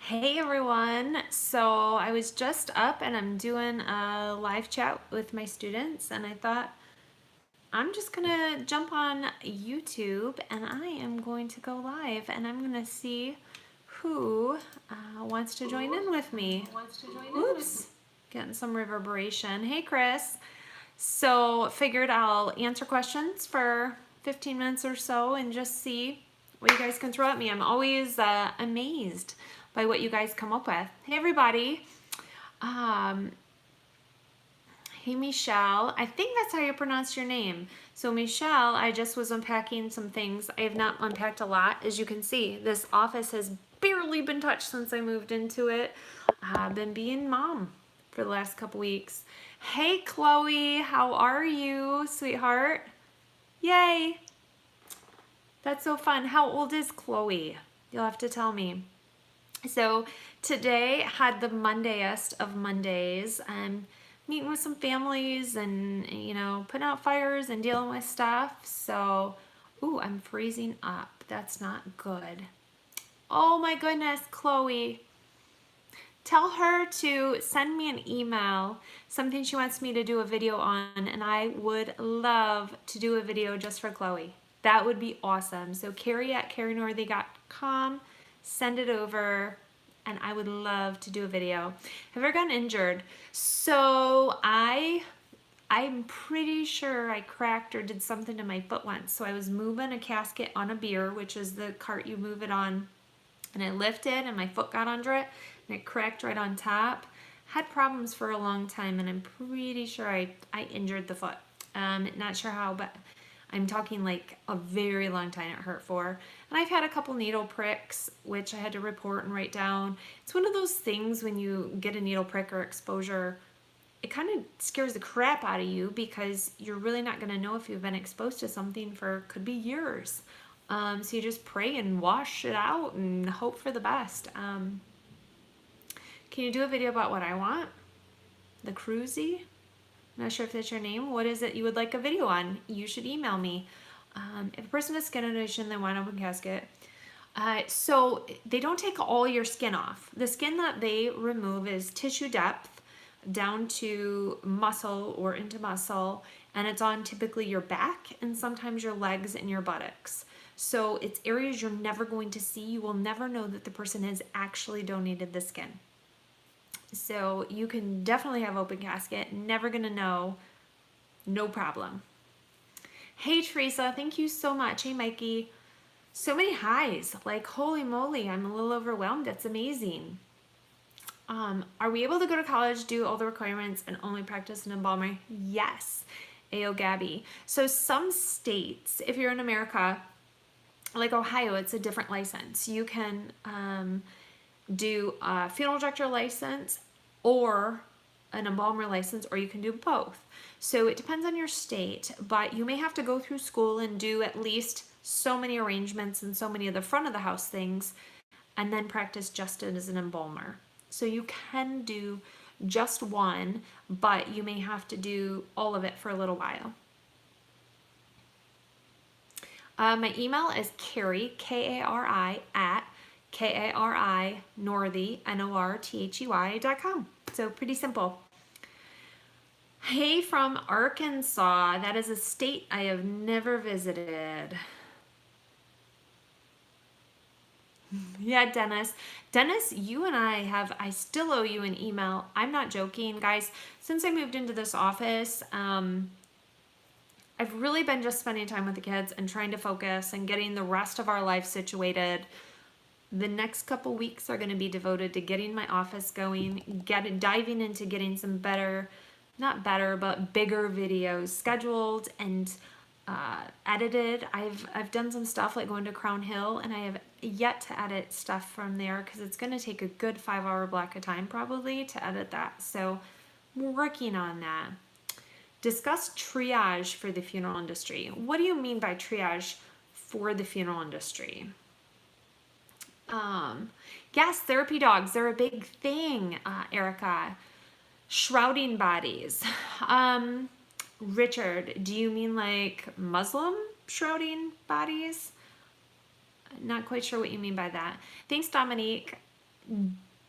Hey everyone! So I was just up and I'm doing a live chat with my students, and I thought I'm just gonna jump on YouTube and I am going to go live and I'm gonna see who wants to join in with me. Oops, getting some reverberation. Hey Chris! So figured I'll answer questions for 15 minutes or so and just see what you guys can throw at me. I'm always amazed by what you guys come up with. Hey everybody. Um, hey Michelle. I think that's how you pronounce your name. So Michelle, I just was unpacking some things. I have not unpacked a lot. As you can see, this office has barely been touched since I moved into it. I've been being mom for the last couple weeks. Hey Chloe, how are you, sweetheart? Yay! That's so fun. How old is Chloe? You'll have to tell me. So today had the Mondayest of Mondays. I'm meeting with some families and, putting out fires and dealing with stuff. So, ooh, I'm freezing up. That's not good. Oh my goodness, Chloe. Tell her to send me an email, something she wants me to do a video on, and I would love to do a video just for Chloe. That would be awesome. So Kari at karinorthy.com, send it over, and I would love to do a video. Have I ever gotten injured? So I'm pretty sure I cracked or did something to my foot once. So I was moving a casket on a beer, which is the cart you move it on, and I lifted and my foot got under it and it cracked right on top. Had problems for a long time and I'm pretty sure I injured the foot. Not sure how, but I'm talking like a very long time it hurt for. And I've had a couple needle pricks, which I had to report and write down. It's one of those things when you get a needle prick or exposure, it kind of scares the crap out of you because you're really not going to know if you've been exposed to something for could be years. So you just pray and wash it out and hope for the best. Can you do a video about what I want? The Cruzy? I'm not sure if that's your name. What is it you would like a video on? You should email me. If a person has skin donation, they want an open casket. So they don't take all your skin off. The skin that they remove is tissue depth down to muscle or into muscle, and it's on typically your back and sometimes your legs and your buttocks. So it's areas you're never going to see. You will never know that the person has actually donated the skin. So you can definitely have open casket, never gonna know, no problem. Hey Teresa, thank you so much. Hey Mikey, so many highs, like holy moly, I'm a little overwhelmed. That's amazing. Are we able to go to college, do all the requirements, and only practice an embalmer? Yes. Ayo Gabby. So some states, if you're in America, like Ohio, it's a different license. You can do a funeral director license or an embalmer license, or you can do both. So it depends on your state, but you may have to go through school and do at least so many arrangements and so many of the front of the house things, and then practice just as an embalmer. So you can do just one, but you may have to do all of it for a little while. My email is Kari, K-A-R-I, at Kari Northy.com. So pretty simple. Hey from Arkansas. That is a state I have never visited. Yeah, Dennis. Dennis, you and I still owe you an email. I'm not joking, guys. Since I moved into this office, I've really been just spending time with the kids and trying to focus and getting the rest of our life situated. The next couple weeks are going to be devoted to getting my office going, diving into getting some better, not better, but bigger videos scheduled and edited. I've done some stuff like going to Crown Hill, and I have yet to edit stuff from there because it's going to take a good 5-hour block of time probably to edit that. So we're working on that. Discuss triage for the funeral industry. What do you mean by triage for the funeral industry? Yes, therapy dogs, they're a big thing, Erica. Shrouding bodies. Richard, do you mean like Muslim shrouding bodies? Not quite sure what you mean by that. Thanks, Dominique.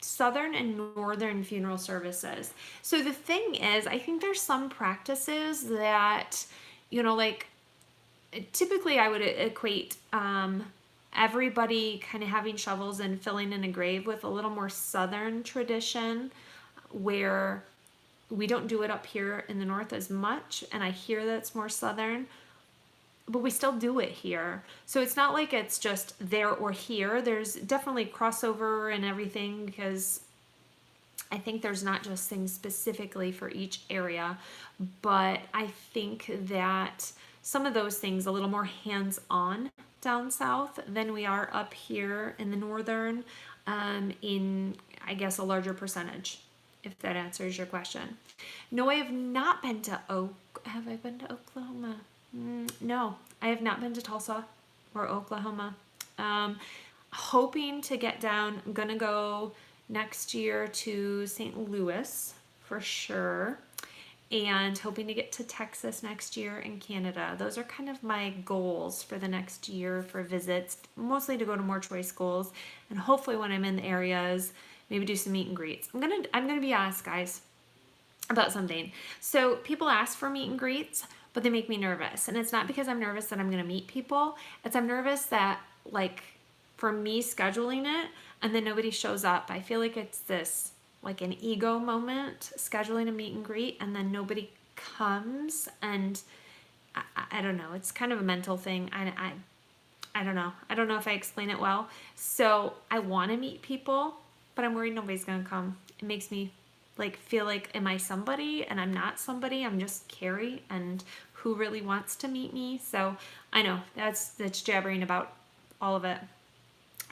southern and northern funeral services. So the thing is, I think there's some practices that, like typically I would equate everybody kind of having shovels and filling in a grave with a little more southern tradition, where we don't do it up here in the north as much, and I hear that it's more southern, but we still do it here. So it's not like it's just there or here. There's definitely crossover and everything, because I think there's not just things specifically for each area, but I think that some of those things a little more hands-on down south than we are up here in the northern, in, I guess, a larger percentage, if that answers your question. No, I have not been to have I been to Oklahoma? No, I have not been to Tulsa or Oklahoma. Hoping to get down. I'm gonna go next year to St. Louis for sure, and hoping to get to Texas next year and Canada. Those are kind of my goals for the next year for visits, mostly to go to more choice schools, and hopefully when I'm in the areas, maybe do some meet and greets. I'm gonna be honest, guys, about something. So people ask for meet and greets, but they make me nervous. And it's not because I'm nervous that I'm going to meet people. I'm nervous that, like, for me scheduling it and then nobody shows up. I feel like it's this, like, an ego moment, scheduling a meet and greet and then nobody comes. And I don't know. It's kind of a mental thing. I don't know. I don't know if I explain it well. So I want to meet people, but I'm worried nobody's going to come. It makes me feel like, am I somebody? And I'm not somebody. I'm just Kari, and who really wants to meet me? So I know that's jabbering about all of it.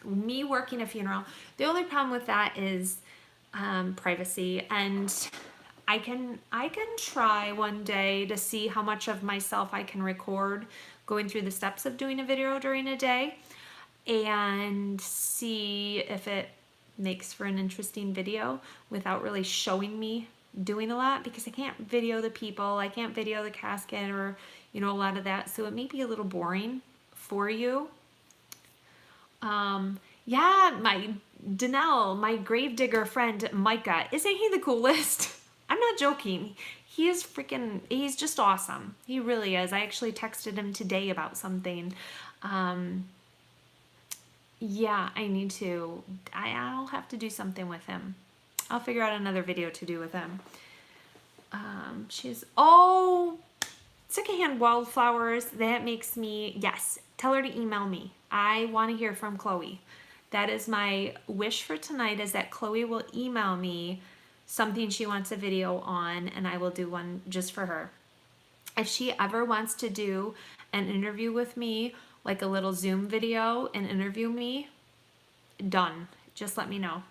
Me working a funeral, the only problem with that is privacy, and I can try one day to see how much of myself I can record going through the steps of doing a video during a day, and see if it makes for an interesting video without really showing me doing a lot, because I can't video the people, I can't video the casket, or a lot of that, so it may be a little boring for you. Yeah, my Danelle, my gravedigger friend Micah, isn't he the coolest? I'm not joking. He's just awesome. He really is. I actually texted him today about something. Yeah, I'll have to do something with him. I'll figure out another video to do with him. Secondhand wildflowers, that makes me, yes, tell her to email me. I want to hear from Chloe. That is my wish for tonight, is that Chloe will email me something she wants a video on, and I will do one just for her. If she ever wants to do an interview with me, like a little Zoom video and interview me, done. Just let me know.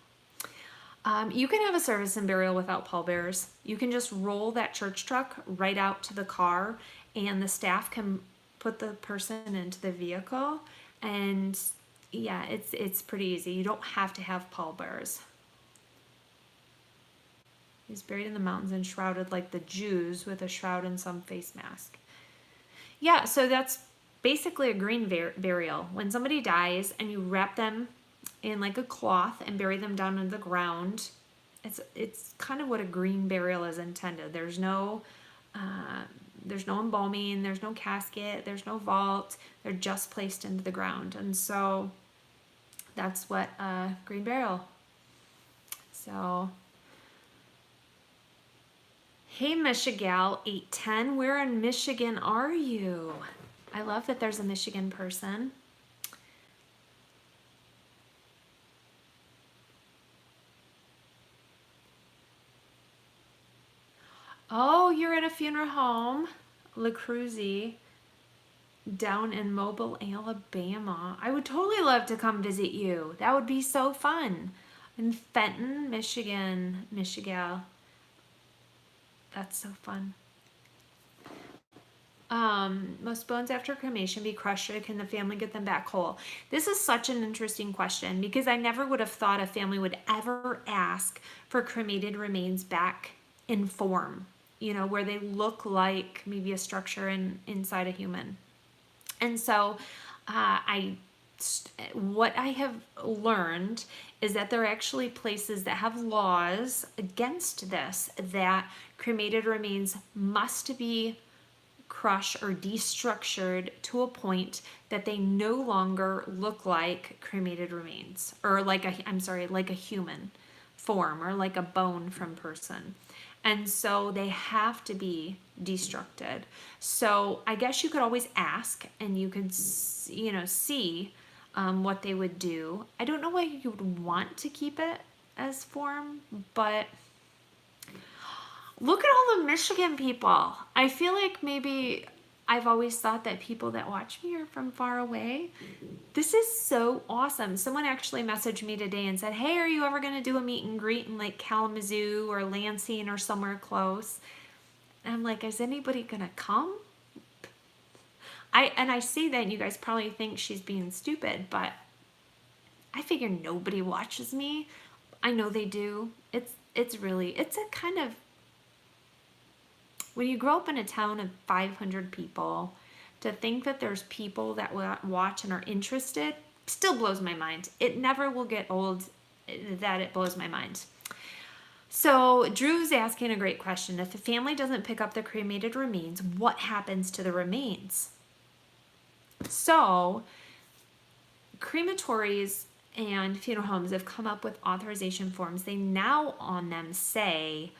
You can have a service and burial without pallbearers. You can just roll that church truck right out to the car, and the staff can put the person into the vehicle, and yeah, it's pretty easy. You don't have to have pallbearers. He's buried in the mountains and shrouded like the Jews, with a shroud and some face mask. Yeah, so that's basically a green burial. When somebody dies and you wrap them in like a cloth and bury them down in the ground, it's kind of what a green burial is intended. There's no embalming, there's no casket, there's no vault. They're just placed into the ground, and so that's what a green burial. So, hey, Michigal 810, where in Michigan are you? I love that there's a Michigan person. Oh, you're at a funeral home, La Cruzy, down in Mobile, Alabama. I would totally love to come visit you. That would be so fun. In Fenton, Michigan, Michigan. That's so fun. Most bones after cremation be crushed, or can the family get them back whole? This is such an interesting question, because I never would have thought a family would ever ask for cremated remains back in form, where they look like maybe a structure inside a human. And so I what I have learned is that there are actually places that have laws against this, that cremated remains must be crushed or destructured to a point that they no longer look like cremated remains, or like like a human form, or like a bone from person. And so they have to be destructed. So I guess you could always ask, and you could, see what they would do. I don't know why you would want to keep it as form, but look at all the Michigan people. I feel like maybe I've always thought that people that watch me are from far away. This is so awesome. Someone actually messaged me today and said, hey, are you ever going to do a meet and greet in like Kalamazoo or Lansing or somewhere close? And I'm like, is anybody going to come? I say that, and you guys probably think she's being stupid, but I figure nobody watches me. I know they do. It's a kind of, when you grow up in a town of 500 people, to think that there's people that watch and are interested still blows my mind. It never will get old that it blows my mind. So Drew's asking a great question. If the family doesn't pick up the cremated remains, what happens to the remains? So crematories and funeral homes have come up with authorization forms. They now on them say,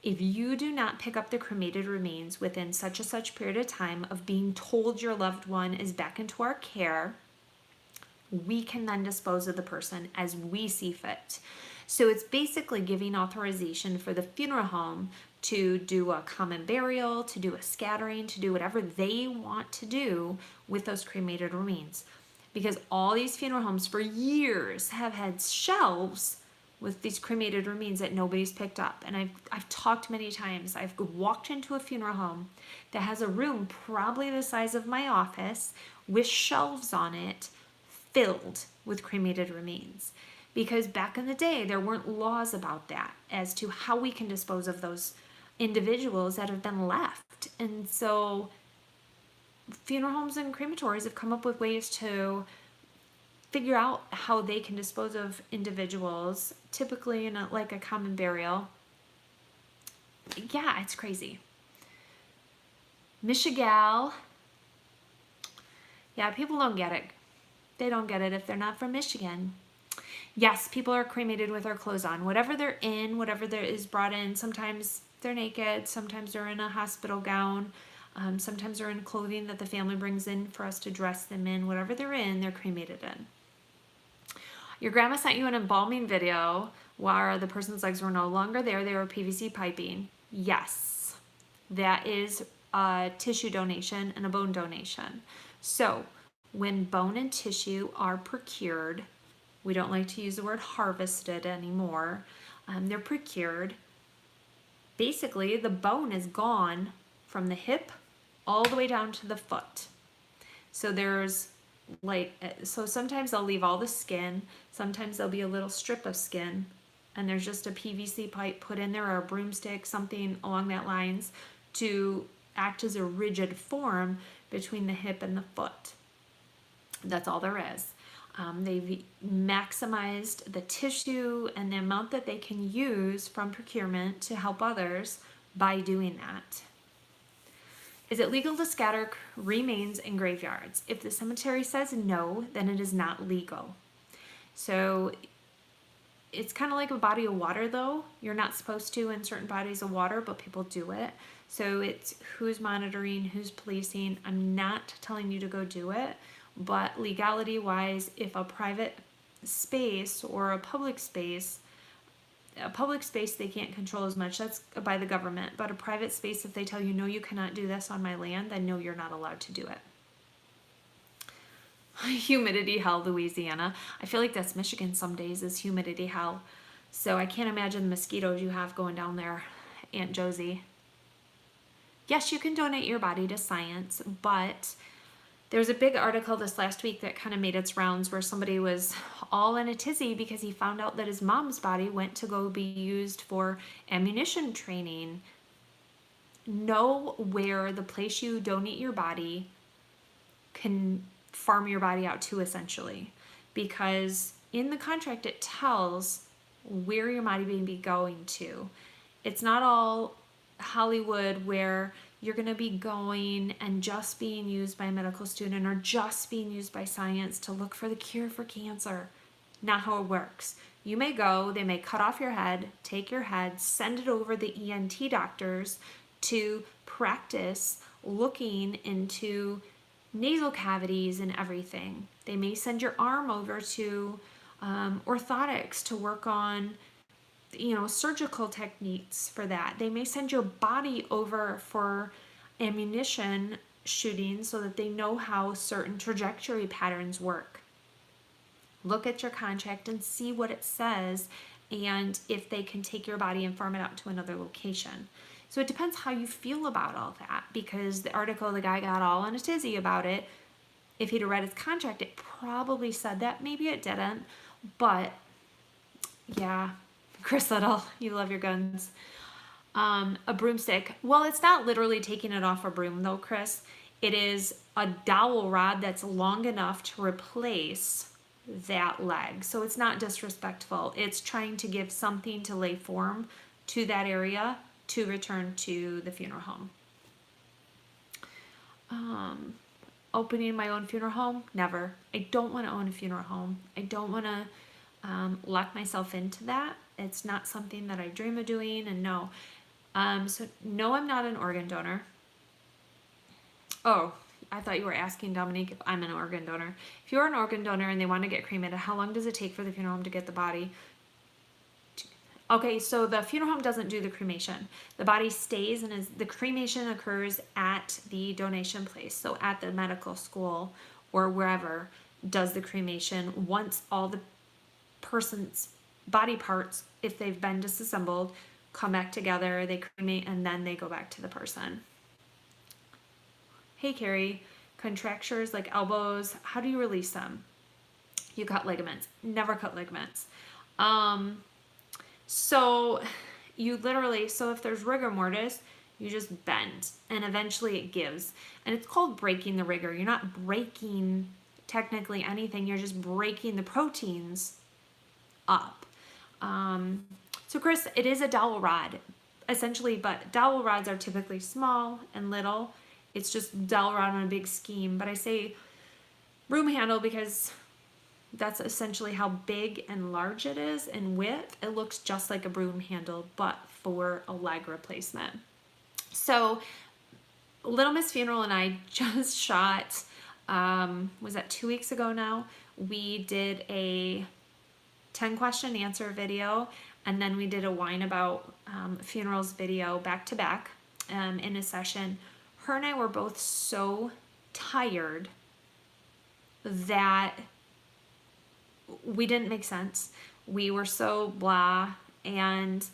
if you do not pick up the cremated remains within such and such period of time of being told your loved one is back into our care, we can then dispose of the person as we see fit. So it's basically giving authorization for the funeral home to do a common burial, to do a scattering, to do whatever they want to do with those cremated remains. Because all these funeral homes for years have had shelves with these cremated remains that nobody's picked up. And I've talked many times. I've walked into a funeral home that has a room probably the size of my office with shelves on it filled with cremated remains. Because back in the day, there weren't laws about that as to how we can dispose of those individuals that have been left. And so funeral homes and crematories have come up with ways to figure out how they can dispose of individuals, typically in like a common burial. Yeah, it's crazy. Michigan. Yeah, people don't get it. They don't get it if they're not from Michigan. Yes, people are cremated with their clothes on. Whatever they're in, whatever there is brought in, sometimes they're naked, sometimes they're in a hospital gown, sometimes they're in clothing that the family brings in for us to dress them in. Whatever they're in, they're cremated in. Your grandma sent you an embalming video where the person's legs were no longer there. They were PVC piping. Yes, that is a tissue donation and a bone donation. So when bone and tissue are procured, we don't like to use the word harvested anymore. They're procured. Basically, the bone is gone from the hip all the way down to the foot. So there's so sometimes they'll leave all the skin. Sometimes there'll be a little strip of skin, and there's just a PVC pipe put in there, or a broomstick, something along that lines, to act as a rigid form between the hip and the foot. That's all there is. They've maximized the tissue and the amount that they can use from procurement to help others by doing that. Is it legal to scatter remains in graveyards? If the cemetery says no, then it is not legal. So it's kind of like a body of water, though. You're not supposed to in certain bodies of water, but people do it. So it's who's monitoring, who's policing. I'm not telling you to go do it. But legality-wise, if a private space or a public space they can't control as much, that's by the government. But a private space, if they tell you, no, you cannot do this on my land, then no, you're not allowed to do it. Humidity hell, Louisiana. I feel like that's Michigan some days, is humidity hell. So I can't imagine the mosquitoes you have going down there, Aunt Josie. Yes, you can donate your body to science, but there was a big article this last week that kind of made its rounds where somebody was all in a tizzy because he found out that his mom's body went to go be used for ammunition training. Know where the place you donate your body can farm your body out to, essentially, because in the contract it tells where your body may be going to. It's not all Hollywood where you're going to be going and just being used by a medical student or just being used by science to look for the cure for cancer. Not how it works. You may go, they may cut off your head, take your head, send it over the ENT doctors to practice looking into nasal cavities and everything. They may send your arm over to orthotics to work on, surgical techniques for that. They may send your body over for ammunition shooting so that they know how certain trajectory patterns work. Look at your contract and see what it says and if they can take your body and farm it out to another location. So it depends how you feel about all that, because the article, the guy got all in a tizzy about it. If he'd have read his contract, it probably said that. Maybe it didn't. But yeah, Chris Little, you love your guns. A broomstick. Well, it's not literally taking it off a broom though, Chris. It is a dowel rod that's long enough to replace that leg. So it's not disrespectful. It's trying to give something to lay form to that area to return to the funeral home. Opening my own funeral home? Never. I don't want to own a funeral home. I don't want to lock myself into that. It's not something that I dream of doing, and no. So no, I'm not an organ donor. Oh, I thought you were asking, Dominique, if I'm an organ donor. If you're an organ donor and they want to get cremated, how long does it take for the funeral home to get the body? Okay, so the funeral home doesn't do the cremation. The body stays, and the cremation occurs at the donation place. So at the medical school or wherever does the cremation. Once all the person's body parts, if they've been disassembled, come back together, they cremate, and then they go back to the person. Hey, Kari, contractures like elbows, how do you release them? You cut ligaments. Never cut ligaments. So you literally, so if there's rigor mortis, you just bend and eventually it gives. And it's called breaking the rigor. You're not breaking technically anything. You're just breaking the proteins up. So Chris, it is a dowel rod essentially, but dowel rods are typically small and little. It's just dowel rod on a big scheme. But I say broom handle because that's essentially how big and large it is in width. It looks just like a broom handle, but for a leg replacement. So Little Miss Funeral and I just shot, was that 2 weeks ago now? We did a 10 question answer video, and then we did a whine about funerals video back to back in a session. Her and I were both so tired that we didn't make sense. We were so blah, and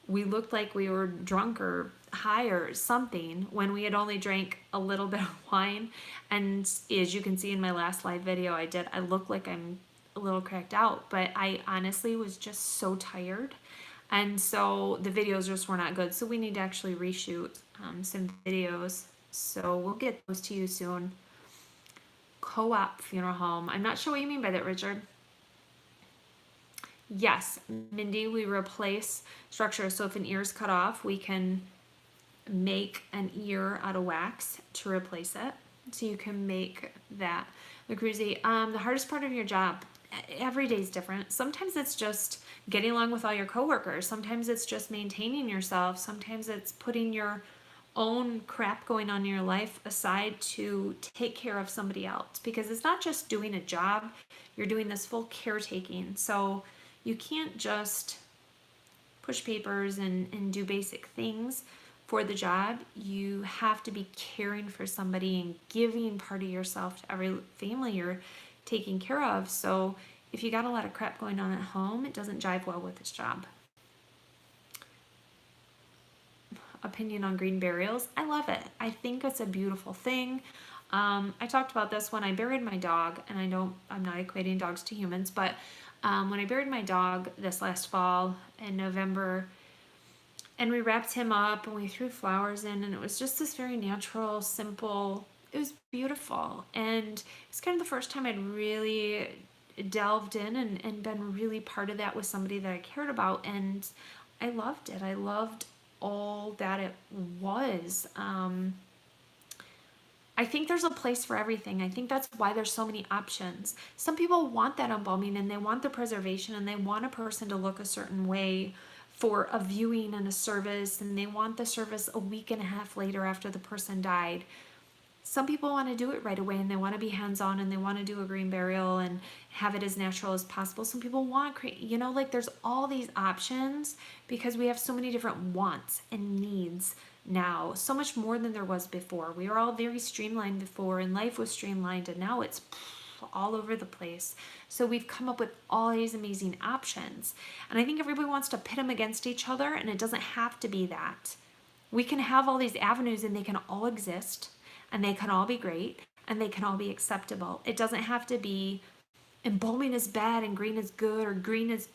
we looked like we were drunk or high or something when we had only drank a little bit of wine. And as you can see in my last live video I look like I'm a little cracked out, but I honestly was just so tired. And so the videos just were not good. So we need to actually reshoot some videos. So we'll get those to you soon. Co-op funeral home. I'm not sure what you mean by that, Richard. Yes, Mindy, we replace structure. So if an ear is cut off, we can make an ear out of wax to replace it. So you can make that. LaCruzzi, the hardest part of your job, every day is different. Sometimes it's just getting along with all your coworkers. Sometimes it's just maintaining yourself. Sometimes it's putting your own crap going on in your life aside to take care of somebody else. Because it's not just doing a job. You're doing this full caretaking. So you can't just push papers and do basic things for the job. You have to be caring for somebody and giving part of yourself to every family you're taking care of. So if you got a lot of crap going on at home, it doesn't jive well with this job. Opinion on green burials. I love it. I think it's a beautiful thing. I talked about this when I buried my dog, and I'm not equating dogs to humans, but when I buried my dog this last fall in November, and we wrapped him up and we threw flowers in, and it was just this very natural, simple it was beautiful, and it's kind of the first time I'd really delved in and been really part of that with somebody that I cared about, and I loved it. I loved all that it was. I think there's a place for everything. I think that's why there's so many options. Some people want that embalming and they want the preservation and they want a person to look a certain way for a viewing and a service, and they want the service a week and a half later after the person died. Some people want to do it right away and they want to be hands-on and they want to do a green burial and have it as natural as possible. Some people want to create, like there's all these options because we have so many different wants and needs now, so much more than there was before. We were all very streamlined before, and life was streamlined, and now it's all over the place. So we've come up with all these amazing options, and I think everybody wants to pit them against each other, and it doesn't have to be that. We can have all these avenues and they can all exist, and they can all be great, and they can all be acceptable. It doesn't have to be embalming is bad and green is good, or green is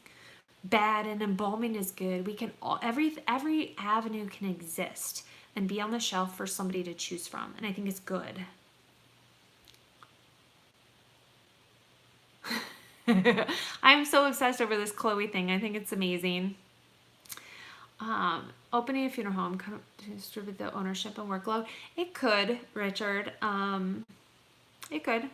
bad and embalming is good. We can all, every avenue can exist and be on the shelf for somebody to choose from, and I think it's good. I'm so obsessed over this Chloe thing. I think it's amazing. Opening a funeral home could distribute the ownership and workload. It could, Richard. It could.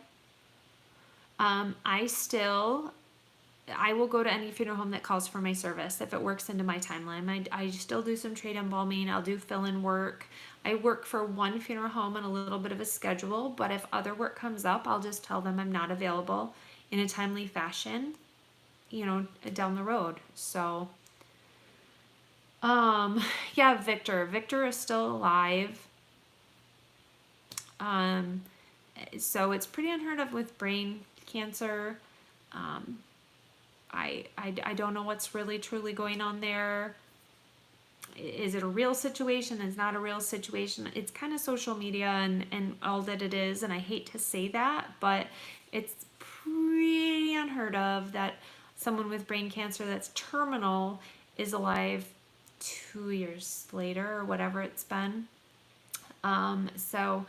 I will go to any funeral home that calls for my service if it works into my timeline. I still do some trade embalming. I'll do fill-in work. I work for one funeral home on a little bit of a schedule, but if other work comes up, I'll just tell them I'm not available in a timely fashion, down the road. So, yeah, Victor is still alive. So it's pretty unheard of with brain cancer. I don't know what's really truly going on there. Is it a real situation? Is not a real situation? It's kind of social media and all that it is, and I hate to say that, but it's pretty unheard of that someone with brain cancer that's terminal is alive 2 years later or whatever it's been. So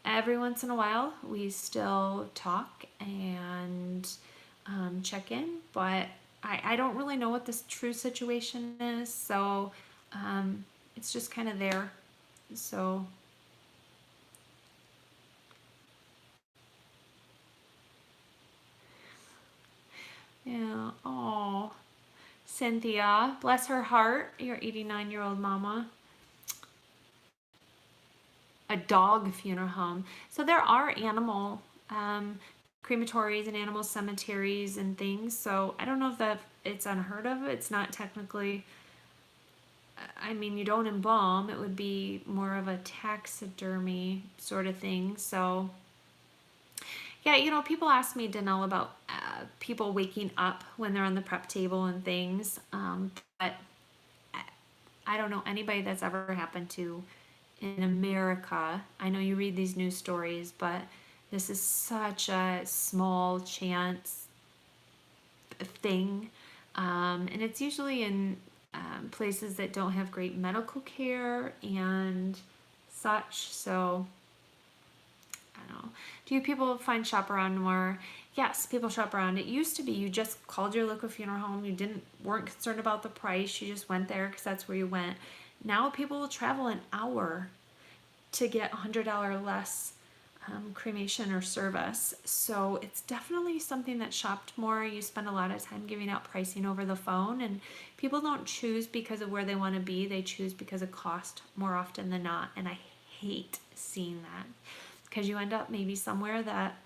every once in a while we still talk and check in, but I don't really know what this true situation is, so it's just kind of there. So yeah. Oh, Cynthia, bless her heart, your 89-year-old mama. A dog funeral home. So there are animal crematories and animal cemeteries and things. So I don't know if it's unheard of. It's not technically, you don't embalm. It would be more of a taxidermy sort of thing. So yeah, people ask me, Danelle, about people waking up when they're on the prep table and things. But I don't know anybody that's ever happened to in America. I know you read these news stories, but this is such a small chance thing. And it's usually in places that don't have great medical care and such. So, I don't know. Do people find shop around more? Yes, people shop around. It used to be you just called your local funeral home. You weren't concerned about the price. You just went there because that's where you went. Now people will travel an hour to get $100 less cremation or service. So it's definitely something that's shopped more. You spend a lot of time giving out pricing over the phone, and people don't choose because of where they want to be. They choose because of cost more often than not. And I hate seeing that because you end up maybe somewhere that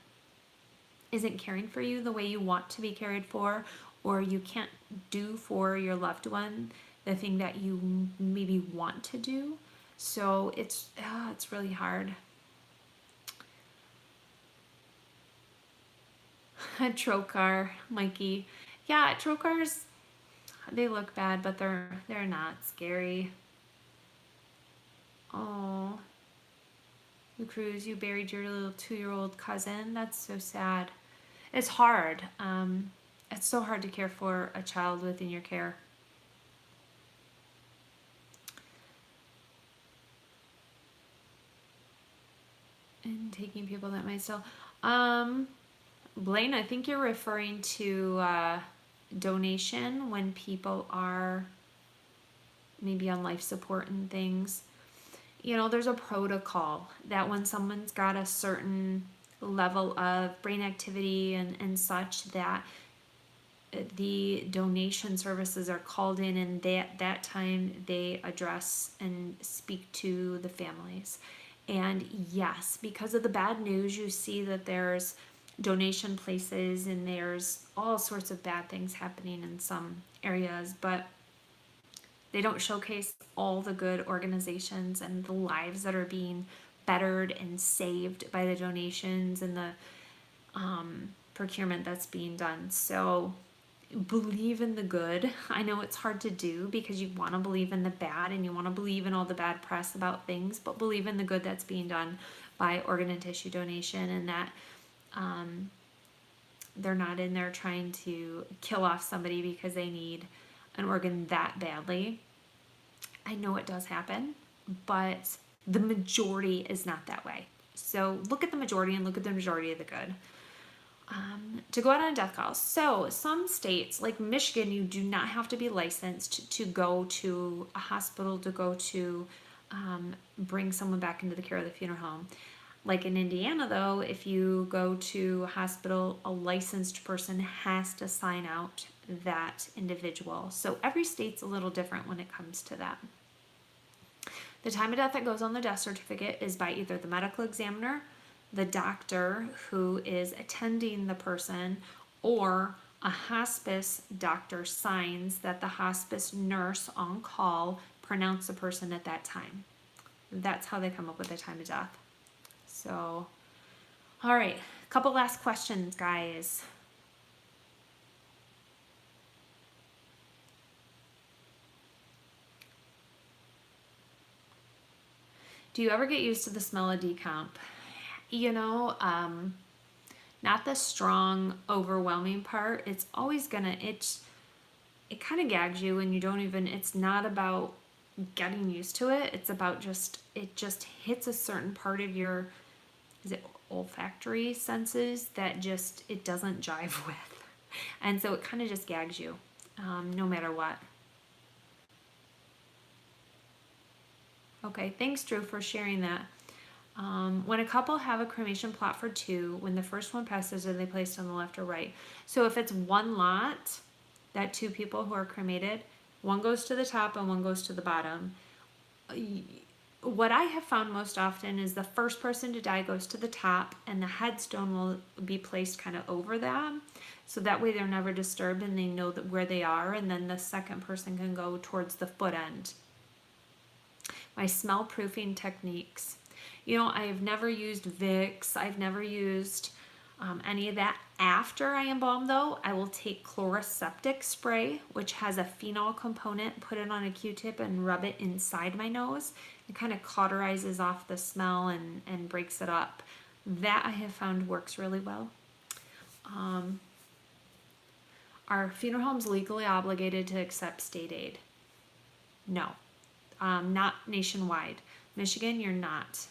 isn't caring for you the way you want to be cared for, or you can't do for your loved one the thing that you maybe want to do. So it's really hard. A trocar, Mikey. Yeah, trocars, they look bad, but they're not scary. Oh, the Cruz, you buried your little 2-year-old cousin. That's so sad. It's hard. It's so hard to care for a child within your care. And taking people that might still. Um, Blaine, I think you're referring to donation when people are maybe on life support and things. You know, there's a protocol that when someone's got a certain level of brain activity and such, that the donation services are called in, and that time they address and speak to the families. And yes, because of the bad news, you see that there's donation places and there's all sorts of bad things happening in some areas, but they don't showcase all the good organizations and the lives that are being bettered and saved by the donations and the procurement that's being done. So believe in the good. I know it's hard to do because you want to believe in the bad and you want to believe in all the bad press about things, but believe in the good that's being done by organ and tissue donation, and that they're not in there trying to kill off somebody because they need an organ that badly. I know it does happen, but the majority is not that way. So look at the majority and look at the majority of the good. To go out on a death call. So some states, like Michigan, you do not have to be licensed to go to a hospital to go to bring someone back into the care of the funeral home. Like in Indiana, though, if you go to a hospital, a licensed person has to sign out that individual. So every state's a little different when it comes to that. The time of death that goes on the death certificate is by either the medical examiner, the doctor who is attending the person, or a hospice doctor signs that the hospice nurse on call pronounced the person at that time. That's how they come up with the time of death. So, all right, a couple last questions, guys. Do you ever get used to the smell of decomp? You know, not the strong, overwhelming part. It's always gonna, it kind of gags you, and you don't even, it's not about getting used to it. It's about just, it just hits a certain part of your, is it olfactory senses that just, it doesn't jive with. And so it kind of just gags you, no matter what. Okay, thanks, Drew, for sharing that. When a couple have a cremation plot for two, when the first one passes, are they placed on the left or right? So if it's one lot, that two people who are cremated, one goes to the top and one goes to the bottom. What I have found most often is the first person to die goes to the top, and the headstone will be placed kind of over them. So that way they're never disturbed and they know that where they are, and then the second person can go towards the foot end. My smell proofing techniques. You know, I have never used Vicks. I've never used any of that. After I embalm, though, I will take chloroseptic spray, which has a phenol component, put it on a Q-tip and rub it inside my nose. It kind of cauterizes off the smell and breaks it up. That I have found works really well. Are funeral homes legally obligated to accept state aid? No. Not nationwide. Michigan, you're not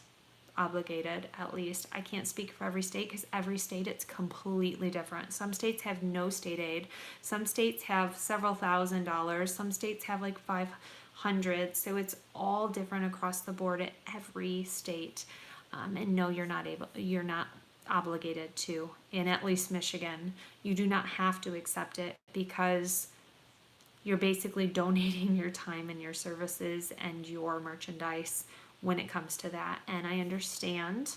obligated, at least. I can't speak for every state because every state it's completely different. Some states have no state aid. Some states have several $1,000s. Some states have like 500. So it's all different across the board at every state. And no, you're not obligated to. In at least Michigan, you do not have to accept it because you're basically donating your time and your services and your merchandise when it comes to that. And I understand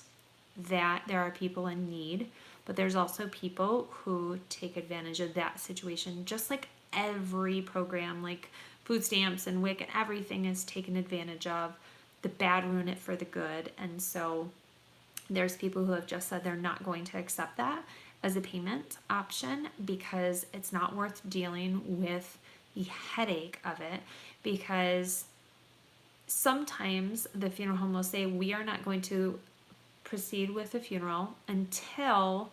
that there are people in need, but there's also people who take advantage of that situation, just like every program, like food stamps and WIC and everything is taken advantage of. The bad ruin it for the good. And so there's people who have just said they're not going to accept that as a payment option because it's not worth dealing with the headache of it, because sometimes the funeral home will say, we are not going to proceed with the funeral until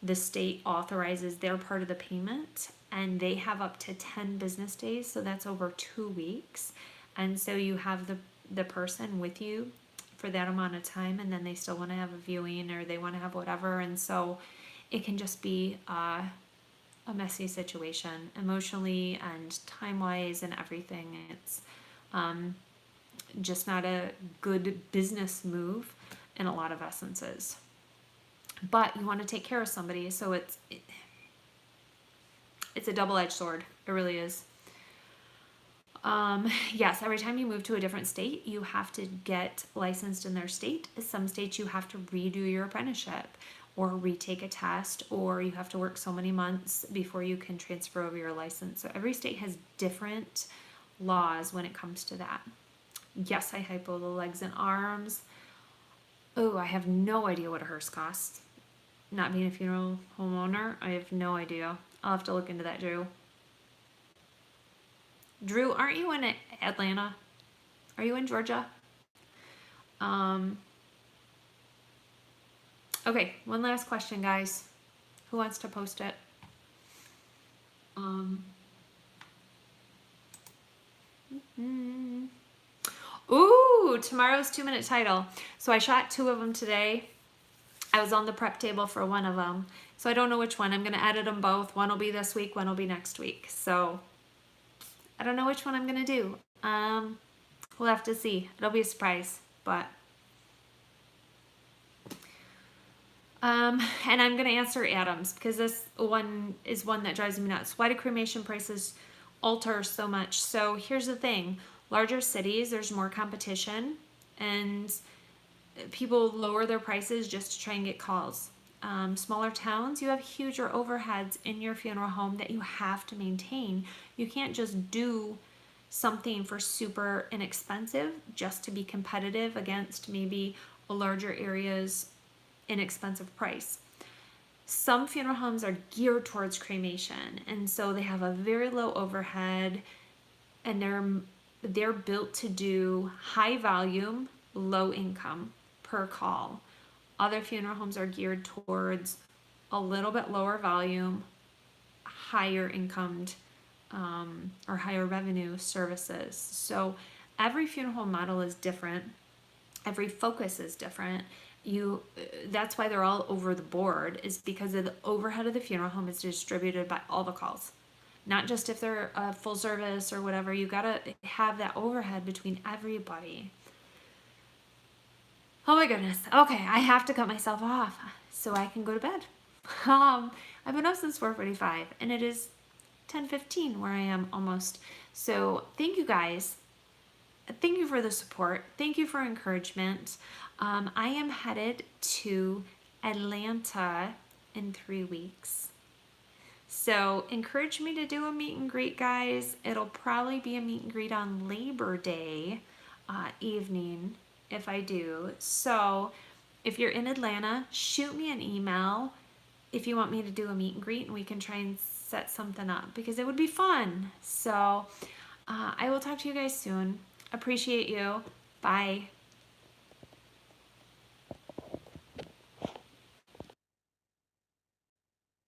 the state authorizes their part of the payment, and they have up to 10 business days, so that's over 2 weeks. And so you have the person with you for that amount of time, and then they still want to have a viewing or they want to have whatever. And so it can just be a messy situation emotionally and time-wise and everything. It's just not a good business move in a lot of essences. But you want to take care of somebody, so it's a double-edged sword. It really is. Yes, every time you move to a different state, you have to get licensed in their state. Some states you have to redo your apprenticeship or retake a test, or you have to work so many months before you can transfer over your license. So every state has different laws when it comes to that. Yes, I hypo the legs and arms. Oh, I have no idea what a hearse costs. Not being a funeral homeowner, I have no idea. I'll have to look into that, Drew. Drew, aren't you in Atlanta? Are you in Georgia? Okay, one last question, guys. Who wants to post it? Ooh, tomorrow's 2-minute title. So I shot 2 of them today. I was on the prep table for one of them. So I don't know which one. I'm going to edit them both. One will be this week, one will be next week. So I don't know which one I'm going to do. We'll have to see. It'll be a surprise, but and I'm going to answer Adams because this one is one that drives me nuts. Why do cremation prices alter so much? So here's the thing. Larger cities, there's more competition, and people lower their prices just to try and get calls. Smaller towns, you have huger overheads in your funeral home that you have to maintain. You can't just do something for super inexpensive just to be competitive against maybe a larger area's inexpensive price. Some funeral homes are geared towards cremation, and so they have a very low overhead, and they're built to do high volume, low income per call. Other funeral homes are geared towards a little bit lower volume, higher incomed, or higher revenue services. So every funeral home model is different. Every focus is different. That's why they're all over the board, is because of the overhead of the funeral home is distributed by all the calls. Not just if they're a full service or whatever. You gotta have that overhead between everybody. Oh my goodness. Okay, I have to cut myself off so I can go to bed. I've been up since 4:45 and it is 10:15 where I am almost. So thank you guys. Thank you for the support. Thank you for encouragement. I am headed to Atlanta in 3 weeks. So encourage me to do a meet and greet, guys. It'll probably be a meet and greet on Labor Day evening if I do. So if you're in Atlanta, shoot me an email if you want me to do a meet and greet, and we can try and set something up because it would be fun. So I will talk to you guys soon. Appreciate you. Bye.